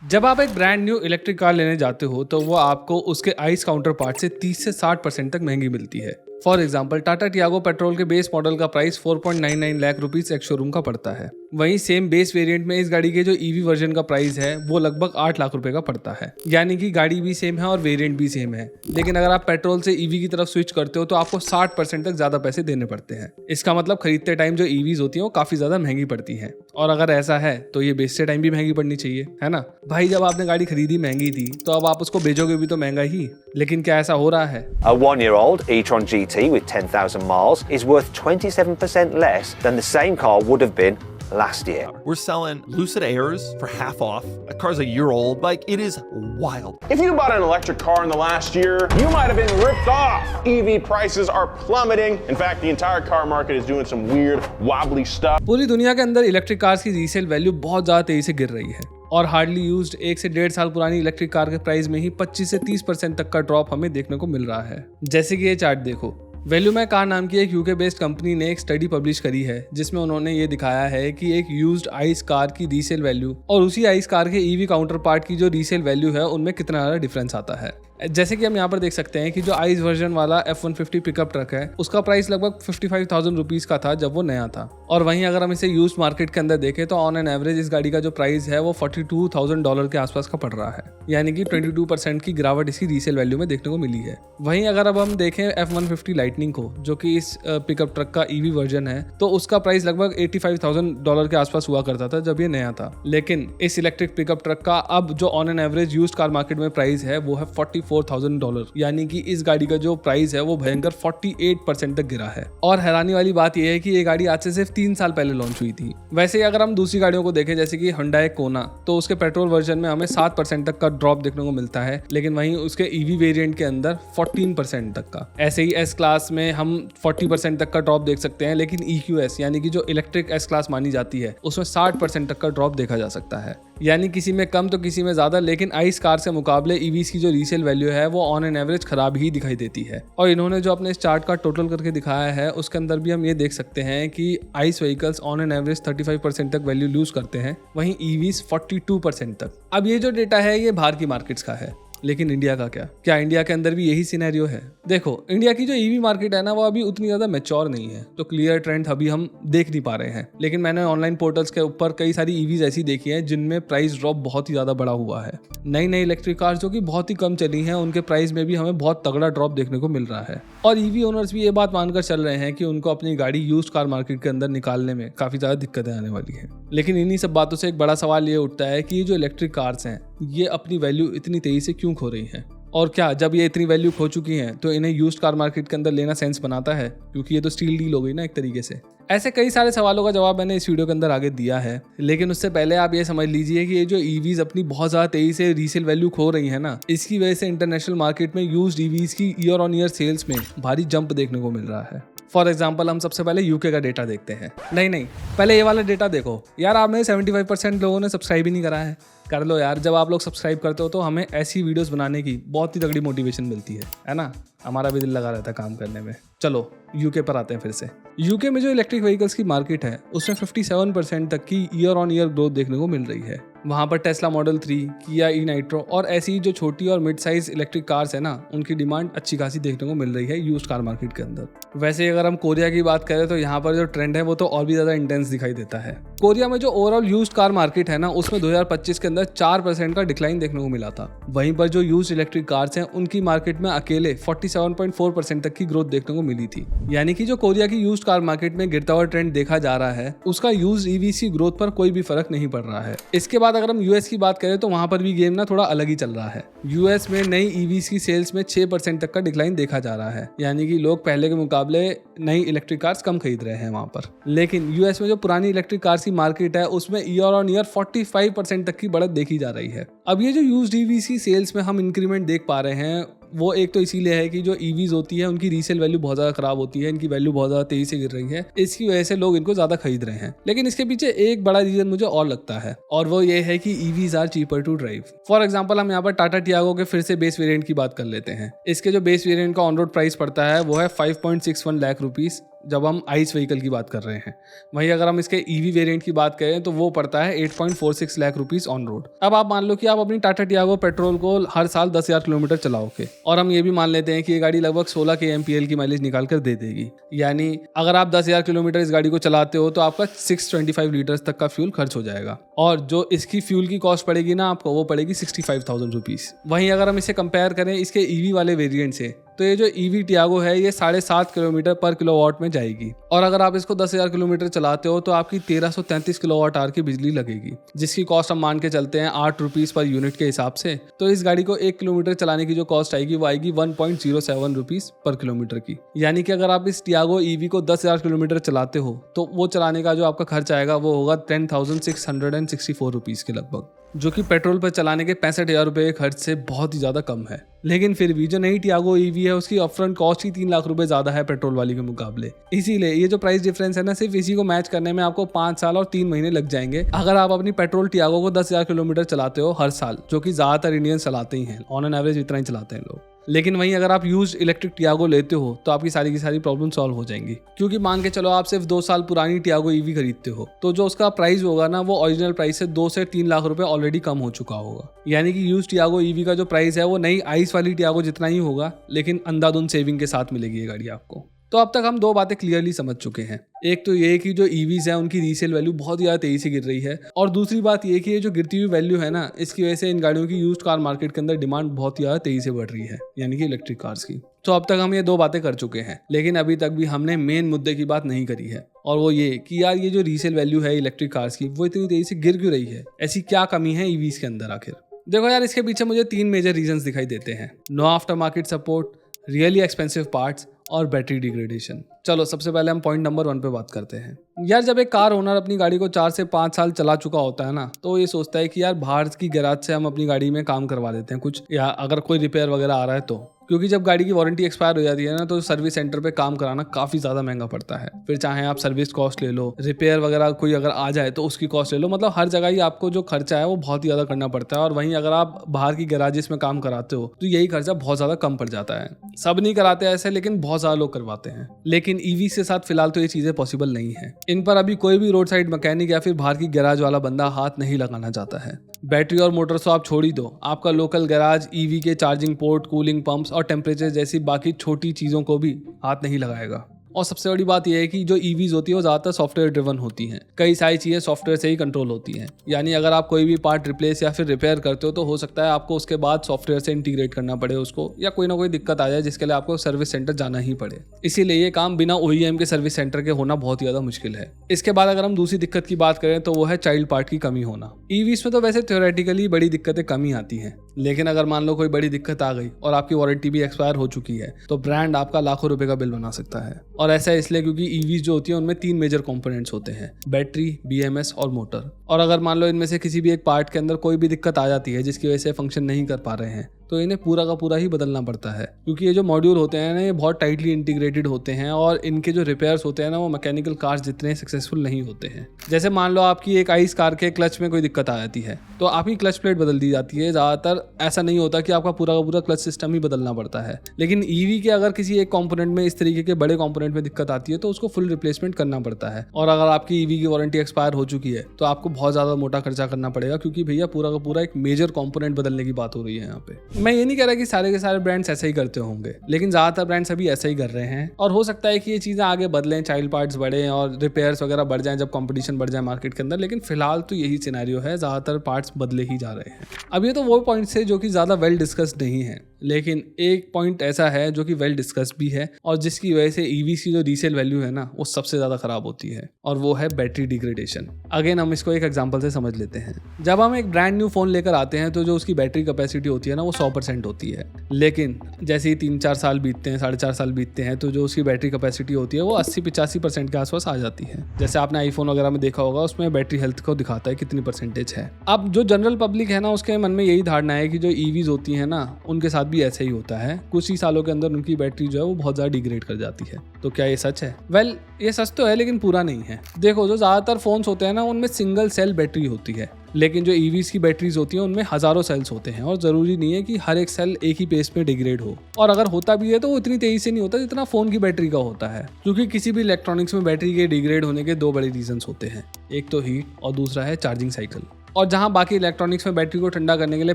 जब आप एक ब्रांड न्यू इलेक्ट्रिक कार लेने जाते हो तो वो आपको उसके आइस काउंटर पार्ट से 30 से 60% तक महंगी मिलती है। For example Tata Tiago petrol के बेस मॉडल का प्राइस 4.99 लाख रुपीस एक शोरूम का पड़ता है। वहीं सेम बेस वेरिएंट में इस गाड़ी के जो ईवी वर्जन का प्राइस है वो लगभग 8 लाख रुपए का पड़ता है। यानी कि गाड़ी भी सेम है और वेरिएंट भी सेम है, लेकिन अगर आप पेट्रोल से ईवी की तरफ स्विच करते हो तो आपको 60% तक ज्यादा पैसे देने पड़ते हैं। इसका मतलब खरीदते टाइम जो ईवीज होती है वो काफी ज्यादा महंगी पड़ती है, और अगर ऐसा है तो ये बेचते टाइम भी महंगी पड़नी चाहिए, है ना भाई। जब आपने गाड़ी खरीदी महंगी थी तो अब आप उसको बेचोगे भी तो महंगा ही, लेकिन क्या ऐसा हो रहा है? A 1-year-old e-tron GT with 10,000 miles is worth 27% less than the same car would have been last year. We're selling Lucid Airs for half off. That car's a year old. Like, it is wild. If you bought an electric car in the last year, you might have been ripped off. EV prices are plummeting. In fact, the entire car market is doing some weird, wobbly stuff. पूरी दुनिया के अंदर electric cars की resale value बहुत ज्यादा तेजी से गिर रही है, और हार्डली यूज्ड 1 से 1.5 साल पुरानी इलेक्ट्रिक कार के प्राइस में ही 25 से 30% तक का ड्रॉप हमें देखने को मिल रहा है। जैसे कि ये चार्ट देखो, वैल्यू में कार नाम की एक यूके बेस्ड कंपनी ने एक स्टडी पब्लिश करी है जिसमें उन्होंने ये दिखाया है कि एक यूज्ड आइस कार की रीसेल वैल्यू और उसी आइस कार के ईवी काउंटर पार्ट की जो रीसेल वैल्यू है उनमें कितना ज़्यादा डिफरेंस आता है। जैसे कि हम यहाँ पर देख सकते हैं कि जो आइस वर्जन वाला F-150 पिकअप ट्रक है उसका प्राइस लगभग 55,000 रुपीज़ का था जब वो नया था, और वहीं अगर हम इसे यूज्ड मार्केट के अंदर देखें तो ऑन एन एवरेज इस गाड़ी का जो प्राइस है वो $42,000 के आसपास का पड़ रहा है। यानी कि 22% की गिरावट इसकी रीसेल वैल्यू में देखने को मिली है। वहीं अगर अब हम देखें F-150 लाइटनिंग को, जो कि इस पिकअप ट्रक का ईवी वर्जन है, तो उसका प्राइस लगभग $85,000 के आसपास हुआ करता था जब ये नया था। लेकिन इस इलेक्ट्रिक पिकअप ट्रक का अब जो on an average used car market में प्राइस है वो है $44,000। यानी कि इस गाड़ी का जो प्राइस है वो भयंकर 48% तक गिरा है। और हैरानी वाली बात यह है कि ये गाड़ी आज से सिर्फ 3 साल पहले लॉन्च हुई थी। वैसे अगर हम दूसरी गाड़ियों को देखें जैसे कि Hyundai Kona, तो उसके पेट्रोल वर्जन में हमें 7% तक का ड्रॉप देखने को मिलता है, लेकिन वहीं उसके ईवी वेरिएंट के अंदर 14% तक का। ऐसे ही एस क्लास में हम 40% तक का ड्रॉप देख सकते हैं, लेकिन EQS यानी कि जो इलेक्ट्रिक एस क्लास मानी जाती है उसमें 60% तक का ड्रॉप देखा जा सकता है। यानी किसी में कम तो किसी में ज्यादा, लेकिन आइस कार से मुकाबले ईवीज की जो रीसेल वैल्यू है वो ऑन एन एवरेज खराब ही दिखाई देती है। और इन्होंने जो अपने इस चार्ट का टोटल करके दिखाया है उसके अंदर भी हम ये देख सकते हैं कि ice vehicles on an average 35% तक वैल्यू लूज करते हैं, वहीं ईवीज 42% तक। अब ये जो डेटा है ये बाहर की मार्केट्स का है, लेकिन इंडिया का क्या इंडिया के अंदर भी यही सिनेरियो है? देखो, इंडिया की जो ईवी मार्केट है ना वो अभी उतनी ज्यादा मैच्योर नहीं है, तो क्लियर ट्रेंड अभी हम देख नहीं पा रहे हैं। लेकिन मैंने ऑनलाइन पोर्टल्स के ऊपर कई सारी ईवीज ऐसी देखी है जिनमें प्राइस ड्रॉप बहुत ही ज्यादा बड़ा हुआ है। नई इलेक्ट्रिक कार्स जो कि बहुत ही कम चली हैं उनके प्राइस में भी हमें बहुत तगड़ा ड्रॉप देखने को मिल रहा है। और ईवी ओनर्स भी ये बात मानकर चल रहे हैं कि उनको अपनी गाड़ी यूज्ड कार मार्केट के अंदर निकालने में काफी ज्यादा दिक्कतें आने वाली है। लेकिन इन्हीं सब बातों से एक बड़ा सवाल ये उठता है कि ये जो इलेक्ट्रिक कार्स हैं ये अपनी वैल्यू इतनी तेजी से क्यों खो रही हैं? और क्या जब ये इतनी वैल्यू खो चुकी हैं तो इन्हें यूज्ड कार मार्केट के अंदर लेना सेंस बनाता है? क्योंकि ये तो स्टील डील हो गई ना एक तरीके से। ऐसे कई सारे सवालों का जवाब मैंने इस वीडियो के अंदर आगे दिया है, लेकिन उससे पहले आप ये समझ लीजिए कि ये जो ईवीज अपनी बहुत ज्यादा तेजी से रीसेल वैल्यू खो रही है ना, इसकी वजह से इंटरनेशनल मार्केट में यूज्ड ईवीज की ईयर ऑन ईयर सेल्स में भारी जंप देखने को मिल रहा है। फॉर एग्जाम्पल हम सबसे पहले यूके का डेटा देखते हैं। नहीं, पहले ये वाला डेटा देखो यार। आपने 75% लोगों ने सब्सक्राइब ही नहीं करा है। कर लो यार, जब आप लोग सब्सक्राइब करते हो तो हमें ऐसी वीडियोस बनाने की बहुत ही तगड़ी मोटिवेशन मिलती है ना। हमारा भी दिल लगा रहता है काम करने में। चलो यूके पर आते हैं फिर से। यूके में जो इलेक्ट्रिक व्हीकल्स की मार्केट है उसमें 57% तक की ईयर ऑन ईयर ग्रोथ देखने को मिल रही है। वहाँ पर टेस्ला मॉडल 3, किया ई-नाइट्रो और ऐसी जो छोटी और मिड साइज इलेक्ट्रिक कार्स है ना, उनकी डिमांड अच्छी खासी देखने को मिल रही है यूज्ड कार मार्केट के अंदर। वैसे अगर हम कोरिया की बात करें तो यहाँ पर जो ट्रेंड है वो तो और भी ज्यादा इंटेंस दिखाई देता है। कोरिया में जो ओवरऑल यूज्ड कार मार्केट है ना उसमें 2025 के अंदर 4% का डिक्लाइन देखने को मिला था। वहीं पर जो यूज्ड इलेक्ट्रिक कार्स हैं उनकी मार्केट में अकेले 47.4% तक की ग्रोथ देखने को मिली थी। यानी कि जो कोरिया की यूज्ड कार मार्केट में गिरता हुआ ट्रेंड देखा जा रहा है उसका यूज्ड ईवीज की ग्रोथ पर कोई भी फर्क नहीं पड़ रहा है। इसके बाद अगर हम यूएस की बात करें तो वहां पर भी गेम ना थोड़ा अलग ही चल रहा है। यूएस में नई ईवीज की सेल्स में 6% तक का डिक्लाइन देखा जा रहा है। यानी कि लोग पहले के मुकाबले नई इलेक्ट्रिक कार्स कम खरीद रहे हैं वहां पर। लेकिन यूएस में जो पुरानी इलेक्ट्रिक कार्स की मार्केट है उसमें ईयर ऑन ईयर 45% तक की बढ़त देखी जा रही है। अब ये जो यूज्ड ईवीज की सेल्स में हम इंक्रीमेंट देख पा रहे हैं वो एक तो इसीलिए है कि जो ईवीज होती है उनकी रीसेल वैल्यू बहुत ज्यादा खराब होती है, इनकी वैल्यू बहुत ज्यादा तेजी से गिर रही है, इसकी वजह से लोग इनको ज्यादा खरीद रहे हैं। लेकिन इसके पीछे एक बड़ा रीजन मुझे और लगता है, और वो ये है कि EVs are cheaper to drive. For example हम यहाँ पर टाटा टियागो के फिर से बेस वेरिएंट की बात कर लेते हैं। इसके जो बेस वेरिएंट का ऑन रोड प्राइस पड़ता है वो है 5.61 लाख रुपीस, जब हम आइस व्हीकल की बात कर रहे हैं। वहीं अगर हम इसके ईवी वेरिएंट की बात करें तो वो पड़ता है 8.46 लाख रुपीस ऑन रोड। अब आप मान लो कि आप अपनी टाटा टियागो पेट्रोल को हर साल 10,000 किलोमीटर चलाओगे और हम ये भी मान लेते हैं कि ये गाड़ी लगभग 16 kmpl की माइलेज निकाल कर दे देगी। यानी अगर आप 10,000 किलोमीटर इस गाड़ी को चलाते हो तो आपका 625 लीटर्स तक का फ्यूल खर्च हो जाएगा और जो इसकी फ्यूल की कॉस्ट पड़ेगी ना आपको, वो पड़ेगी 65,000 रुपीस। वहीं अगर हम इसे कंपेयर करें इसके ईवी वाले वेरिएंट से तो ये जो ईवी टियागो है ये 7.5 किलोमीटर पर किलोवाट में जाएगी और अगर आप इसको 10,000 किलोमीटर चलाते हो तो आपकी 1333 किलोवाट आवर की बिजली लगेगी, जिसकी कॉस्ट हम मान के चलते हैं 8 रुपीस पर यूनिट के हिसाब से। तो इस गाड़ी को 1 किलोमीटर चलाने की जो कॉस्ट आएगी वो आएगी 1.07 रुपीस पर किलोमीटर की। यानी कि अगर आप इस टियागो ईवी को 10,000 किलोमीटर चलाते हो तो वो चलाने का जो आपका खर्च आएगा वो होगा 10,664 रुपीस के लगभग, जो कि पेट्रोल पर चलाने के 65,000 रुपए के खर्च से बहुत ही ज़्यादा कम है। लेकिन फिर भी जो नई टियागो ईवी है उसकी अपफ्रंट कॉस्ट ही 3 लाख रुपए ज़्यादा है पेट्रोल वाली के मुकाबले। इसीलिए ये जो प्राइस डिफरेंस है ना, सिर्फ इसी को मैच करने में आपको 5 साल और 3 महीने लग जाएंगे अगर आप अपनी पेट्रोल टियागो को 10,000 किलोमीटर चलाते हो हर साल, जो कि ज़्यादातर इंडियंस चलाते ही हैं। ऑन एन एवरेज इतना ही चलाते हैं लोग। लेकिन वहीं अगर आप यूज्ड इलेक्ट्रिक टियागो लेते हो तो आपकी सारी की सारी प्रॉब्लम सॉल्व हो जाएंगी, क्योंकि मान के चलो आप सिर्फ 2 साल पुरानी टियागो ईवी खरीदते हो तो जो उसका प्राइस होगा ना वो ओरिजिनल प्राइस से 2 से 3 लाख रुपए ऑलरेडी कम हो चुका होगा। यानी कि यूज्ड टियागो ईवी का जो प्राइस है वो नई आइस वाली टियागो जितना ही होगा, लेकिन अंधाधुंध सेविंग के साथ मिलेगी ये गाड़ी आपको। तो अब तक हम 2 बातें क्लियरली समझ चुके हैं। एक तो ये कि जो ईवीज है उनकी रीसेल वैल्यू बहुत ज़्यादा तेजी से गिर रही है और दूसरी बात ये कि ये जो गिरती हुई वैल्यू है ना, इसकी वजह से इन गाड़ियों की यूज्ड कार मार्केट के अंदर डिमांड बहुत ज़्यादा तेजी से बढ़ रही है, यानी कि इलेक्ट्रिक कार्स की। तो अब तक हम ये 2 बातें कर चुके हैं, लेकिन अभी तक भी हमने मेन मुद्दे की बात नहीं करी है और वो ये कि यार ये जो रीसेल वैल्यू है इलेक्ट्रिक कार्स की वो इतनी तेजी से गिर क्यों रही है? ऐसी क्या कमी है ईवीज के अंदर आखिर? देखो यार, इसके पीछे मुझे 3 मेजर रीजंस दिखाई देते हैं। Know after market support, really expensive parts और बैटरी डिग्रेडेशन। चलो सबसे पहले हम पॉइंट नंबर 1 पे बात करते हैं। यार जब एक कार ओनर अपनी गाड़ी को 4 से 5 साल चला चुका होता है ना, तो ये सोचता है कि यार बाहर की गैराज से हम अपनी गाड़ी में काम करवा देते हैं कुछ, या अगर कोई रिपेयर वगैरह आ रहा है तो। क्योंकि जब गाड़ी की वारंटी एक्सपायर हो जाती है ना तो सर्विस सेंटर पे काम कराना काफ़ी ज़्यादा महंगा पड़ता है। फिर चाहे आप सर्विस कॉस्ट ले लो, रिपेयर वगैरह कोई अगर आ जाए तो उसकी कॉस्ट ले लो, मतलब हर जगह ही आपको जो खर्चा है वो बहुत ही ज़्यादा करना पड़ता है। और वहीं अगर आप बाहर की गैराजेस में काम कराते हो तो यही खर्चा बहुत ज़्यादा कम पड़ जाता है। सब नहीं कराते ऐसे, लेकिन बहुत ज़्यादा लोग करवाते हैं। लेकिन ईवी के साथ फिलहाल तो ये चीज़ें पॉसिबल नहीं है। इन पर अभी कोई भी रोड साइड मैकेनिक या फिर बाहर की गैराज वाला बंदा हाथ नहीं लगाना चाहता है। बैटरी और मोटर तो आप छोड़ ही दो, आपका लोकल गैराज ईवी के चार्जिंग पोर्ट, कूलिंग पंप्स और टेम्परेचर जैसी बाकी छोटी चीज़ों को भी हाथ नहीं लगाएगा। और सबसे बड़ी बात यह है कि जो ईवीज होती है वो ज़्यादातर सॉफ्टवेयर ड्रिवन होती हैं। कई सारी चीज़ें सॉफ्टवेयर से ही कंट्रोल होती हैं। यानी अगर आप कोई भी पार्ट रिप्लेस या फिर रिपेयर करते हो तो हो सकता है आपको उसके बाद सॉफ्टवेयर से इंटीग्रेट करना पड़े उसको, या कोई ना कोई दिक्कत आ जाए जिसके लिए आपको सर्विस सेंटर जाना ही पड़े। इसीलिए ये काम बिना OEM के सर्विस सेंटर के होना बहुत ही ज़्यादा मुश्किल है। इसके बाद अगर हम दूसरी दिक्कत की बात करें तो वो है चाइल्ड पार्ट की कमी होना। ईवीज में तो वैसे थ्योरेटिकली बड़ी दिक्कतें कम ही आती हैं, लेकिन अगर मान लो कोई बड़ी दिक्कत आ गई और आपकी वारंटी भी एक्सपायर हो चुकी है तो ब्रांड आपका लाखों रुपए का बिल बना सकता है। और ऐसा इसलिए क्योंकि ईवीज जो होती है उनमें 3 मेजर कंपोनेंट्स होते हैं, बैटरी, BMS और मोटर। और अगर मान लो इनमें से किसी भी एक पार्ट के अंदर कोई भी दिक्कत आ जाती है जिसकी वजह से फंक्शन नहीं कर पा रहे हैं तो इन्हें पूरा का पूरा ही बदलना पड़ता है। क्योंकि ये जो मॉड्यूल होते हैं ना ये बहुत टाइटली इंटीग्रेटेड होते हैं और इनके जो रिपेयर्स होते हैं ना वो मैकेनिकल कार्स जितने सक्सेसफुल नहीं होते हैं। जैसे मान लो आपकी एक आइस कार के क्लच में कोई दिक्कत आ जाती है तो आपकी क्लच प्लेट बदल दी जाती है। ज़्यादातर ऐसा नहीं होता कि आपका पूरा का पूरा क्लच सिस्टम ही बदलना पड़ता है। लेकिन ईवी के अगर किसी एक कंपोनेंट में इस तरीके के बड़े कंपोनेंट में दिक्कत आती है तो उसको फुल रिप्लेसमेंट करना पड़ता है। और अगर आपकी ईवी की वारंटी एक्सपायर हो चुकी है तो आपको बहुत ज़्यादा मोटा खर्चा करना पड़ेगा, क्योंकि भैया पूरा का पूरा एक मेजर कंपोनेंट बदलने की बात हो रही है यहाँ पे। मैं ये नहीं कह रहा कि सारे के सारे ब्रांड्स ऐसे ही करते होंगे, लेकिन ज़्यादातर ब्रांड्स अभी ऐसा ही कर रहे हैं। और हो सकता है कि ये चीज़ें आगे बदलें, चाइल्ड पार्ट्स बढ़ें और रिपेयर्स वगैरह बढ़ जाएं जब कंपटीशन बढ़ जाए मार्केट के अंदर। लेकिन फिलहाल तो यही सिनेरियो है, ज़्यादातर पार्ट्स बदले ही जा रहे हैं। अब ये तो वो पॉइंट्स है जो कि ज़्यादा वेल डिस्कस्ड नहीं है, लेकिन एक पॉइंट ऐसा है जो कि वेल डिस्कस्ड भी है और जिसकी वजह से ईवी की जो रीसेल वैल्यू है ना वो सबसे ज़्यादा ख़राब होती है, और वो है बैटरी डिग्रेडेशन। अगेन हम इसको एक एग्जांपल से समझ लेते हैं। जब हम एक ब्रांड न्यू फ़ोन लेकर आते हैं तो जो उसकी बैटरी कैपेसिटी होती है ना वो 100% होती है। लेकिन जैसे ही 3-4 साल बीतते हैं, 4.5 साल बीतते हैं तो जो उसकी बैटरी कैपेसिटी होती है वो 80-85% के आसपास आ जाती है। जैसे आपने आईफोन वगैरह में देखा होगा उसमें बैटरी हेल्थ को दिखाता है कितनी परसेंटेज है। अब जो जनरल पब्लिक है ना उसके मन में यही धारणा है कि जो ईवीज होती है ना उनके साथ भी ऐसा ही होता है, कुछ ही सालों के अंदर उनकी बैटरी जो है वो बहुत ज़्यादा डिग्रेड कर जाती है। तो क्या ये सच है? वेल, ये सच तो है लेकिन पूरा नहीं है। देखो, जो ज़्यादातर फ़ोन्स होते हैं ना उनमें सिंगल सेल बैटरी होती है, लेकिन जो ईवीज़ की बैटरीज होती हैं उनमें हज़ारों सेल्स होते हैं और ज़रूरी नहीं है कि हर एक सेल एक ही पेस में डिग्रेड हो, और अगर होता भी है तो वो इतनी तेज़ी से नहीं होता जितना फ़ोन की बैटरी का होता है। क्योंकि किसी भी इलेक्ट्रॉनिक्स में बैटरी के डिग्रेड होने के दो बड़े रीजंस होते हैं, एक तो हीट और दूसरा है चार्जिंग साइकिल। और जहां बाकी इलेक्ट्रॉनिक्स में बैटरी को ठंडा करने के लिए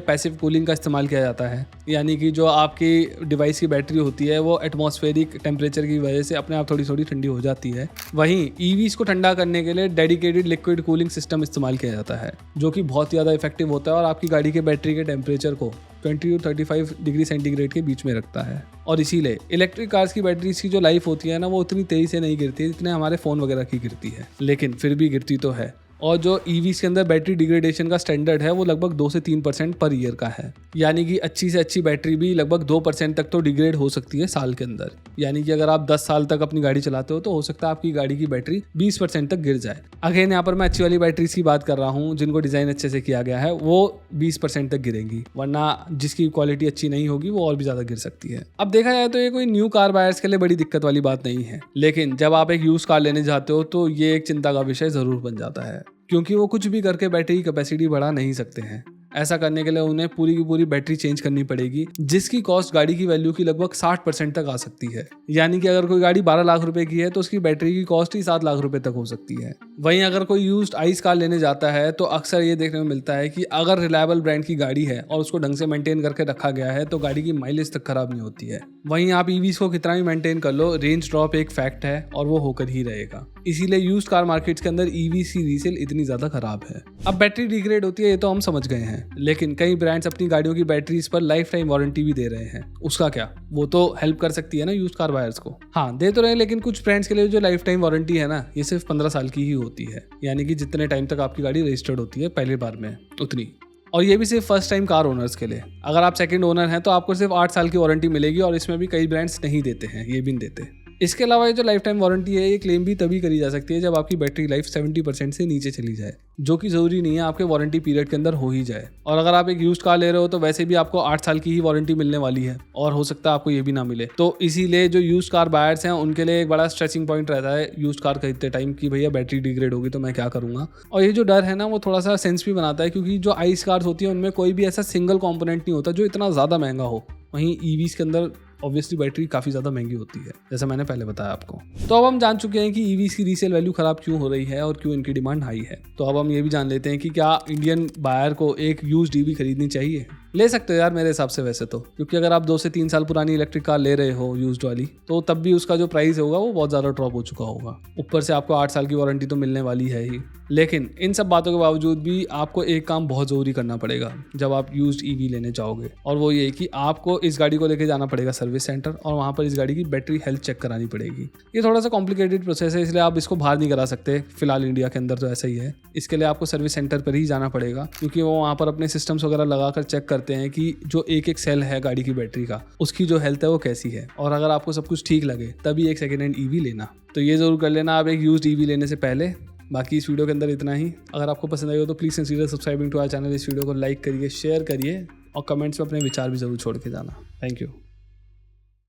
पैसिव कूलिंग का इस्तेमाल किया जाता है, यानी कि जो आपकी डिवाइस की बैटरी होती है वो एटमॉस्फेरिक टेम्परेचर की वजह से अपने आप थोड़ी थोड़ी ठंडी हो जाती है। वहीं ईवीज़ को ठंडा करने के लिए डेडिकेटेड लिक्विड कूलिंग सिस्टम इस्तेमाल किया जाता है, जो कि बहुत ज़्यादा इफेक्टिव होता है और आपकी गाड़ी के बैटरी के टेम्परेचर को 20 to 35 डिग्री सेंटीग्रेड के बीच में रखता है। और इसीलिए इलेक्ट्रिक कार्स की बैटरीज की जो लाइफ होती है ना वो उतनी तेज़ी से नहीं गिरती जितने हमारे फ़ोन वगैरह की गिरती है, लेकिन फिर भी गिरती तो है। और जो ईवीज़ के अंदर बैटरी डिग्रेडेशन का स्टैंडर्ड है वो लगभग 2 से 3% पर ईयर का है, यानी कि अच्छी से अच्छी बैटरी भी लगभग 2% तक तो डिग्रेड हो सकती है साल के अंदर। यानी कि अगर आप 10 साल तक अपनी गाड़ी चलाते हो तो हो सकता है आपकी गाड़ी की बैटरी 20% तक गिर जाए। अगेन यहाँ पर मैं अच्छी वाली बैटरीज की बात कर रहा हूँ जिनको डिज़ाइन अच्छे से किया गया है, वो 20% तक गिरेंगी, वरना जिसकी क्वालिटी अच्छी नहीं होगी वो और भी ज़्यादा गिर सकती है। अब देखा जाए तो ये कोई न्यू कार बायर्स के लिए बड़ी दिक्कत वाली बात नहीं है, लेकिन जब आप एक यूज कार लेने जाते हो तो ये एक चिंता का विषय ज़रूर बन जाता है, क्योंकि वो कुछ भी करके बैटरी की कैपेसिटी बढ़ा नहीं सकते हैं। ऐसा करने के लिए उन्हें पूरी की पूरी बैटरी चेंज करनी पड़ेगी, जिसकी कॉस्ट गाड़ी की वैल्यू की लगभग 60% तक आ सकती है। यानी कि अगर कोई गाड़ी 12 लाख रुपए की है तो उसकी बैटरी की कॉस्ट ही 7 लाख रुपए तक हो सकती है। वहीं अगर कोई यूज्ड आइस कार लेने जाता है तो अक्सर ये देखने में मिलता है कि अगर रिलायबल ब्रांड की गाड़ी है और उसको ढंग से मेंटेन करके रखा गया है तो गाड़ी की माइलेज तक खराब नहीं होती है। वहीं आप ईवीज़ को कितना भी मेंटेन कर लो, रेंज ड्रॉप एक फैक्ट है और वो होकर ही रहेगा। इसीलिए यूज्ड कार मार्केट्स के अंदर ईवीज़ की रीसेल इतनी ज़्यादा खराब है। अब बैटरी डिग्रेड होती है ये तो हम समझ गए हैं, लेकिन कई ब्रांड्स अपनी गाड़ियों की बैटरीज पर लाइफ टाइम वारंटी भी दे रहे हैं। उसका क्या, वो तो हेल्प कर सकती है ना यूज्ड कार बायर्स को। हाँ, दे तो रहे हैं, लेकिन कुछ ब्रांड्स के लिए जो लाइफ टाइम वारंटी है ना ये सिर्फ 15 साल की ही होती है, यानी कि जितने टाइम तक आपकी गाड़ी रजिस्टर्ड होती है पहली बार में उतनी। और ये भी सिर्फ फर्स्ट टाइम कार ओनर्स के लिए। अगर आप सेकंड ओनर हैं तो आपको सिर्फ 8 साल की वारंटी मिलेगी, और इसमें भी कई ब्रांड्स नहीं देते हैं, ये भी नहीं देते। इसके अलावा ये जो लाइफ टाइम वारंटी है ये क्लेम भी तभी करी जा सकती है जब आपकी बैटरी लाइफ 70% से नीचे चली जाए, जो कि ज़रूरी नहीं है आपके वारंटी पीरियड के अंदर हो ही जाए। और अगर आप एक यूज्ड कार ले रहे हो तो वैसे भी आपको 8 साल की ही वारंटी मिलने वाली है, और हो सकता है आपको ये भी ना मिले। तो इसीलिए जो यूज्ड कार बायर्स हैं उनके लिए एक बड़ा स्ट्रेचिंग पॉइंट रहता है यूज्ड कार खरीदते टाइम कि भैया बैटरी डिग्रेड होगी तो मैं क्या करूँगा। और ये जो डर है ना वो थोड़ा सा सेंस भी बनाता है, क्योंकि जो आइस कार्स होती है उनमें कोई भी ऐसा सिंगल कॉम्पोनेंट नहीं होता जो इतना ज़्यादा महंगा हो। वहीं ईवीज़ के अंदर ऑब्वियसली बैटरी काफ़ी ज़्यादा महंगी होती है, जैसा मैंने पहले बताया आपको। तो अब हम जान चुके हैं कि ईवीज़ की रीसेल वैल्यू ख़राब क्यों हो रही है और क्यों इनकी डिमांड हाई है। तो अब हम ये भी जान लेते हैं कि क्या इंडियन बायर को एक यूज्ड ईवी खरीदनी चाहिए। ले सकते हो यार मेरे हिसाब से वैसे तो, क्योंकि अगर आप 2 से 3 साल पुरानी इलेक्ट्रिक कार ले रहे हो यूज्ड वाली तो तब भी उसका जो प्राइस होगा वो बहुत ज़्यादा ड्रॉप हो चुका होगा। ऊपर से आपको 8 साल की वारंटी तो मिलने वाली है ही। लेकिन इन सब बातों के बावजूद भी आपको एक काम बहुत ज़रूरी करना पड़ेगा जब आप यूज्ड ईवी लेने जाओगे, और वो ये कि आपको इस गाड़ी को लेके जाना पड़ेगा सर्विस सेंटर, और वहाँ पर इस गाड़ी की बैटरी हेल्थ चेक करानी पड़ेगी। ये थोड़ा सा कॉम्प्लिकेटेड प्रोसेस है, इसलिए आप इसको बाहर नहीं करा सकते। फिलहाल इंडिया के अंदर तो ऐसा ही है। इसके लिए आपको सर्विस सेंटर पर ही जाना पड़ेगा, क्योंकि वो वहाँ पर अपने सिस्टम्स वगैरह लगाकर चेक करते हैं कि जो एक सेल है गाड़ी की बैटरी का उसकी जो हेल्थ है वो कैसी है, और अगर आपको सब कुछ ठीक लगे तभी एक सेकेंड हैंड ईवी लेना। तो ये ज़रूर कर लेना आप एक यूज्ड ईवी लेने से पहले। बाकी इस वीडियो के अंदर इतना ही। अगर आपको पसंद आई हो तो please consider subscribing to our channel. इस वीडियो को लाइक करिए, शेयर करिए और कमेंट्स में अपने विचार भी ज़रूर छोड़ के जाना। Thank you.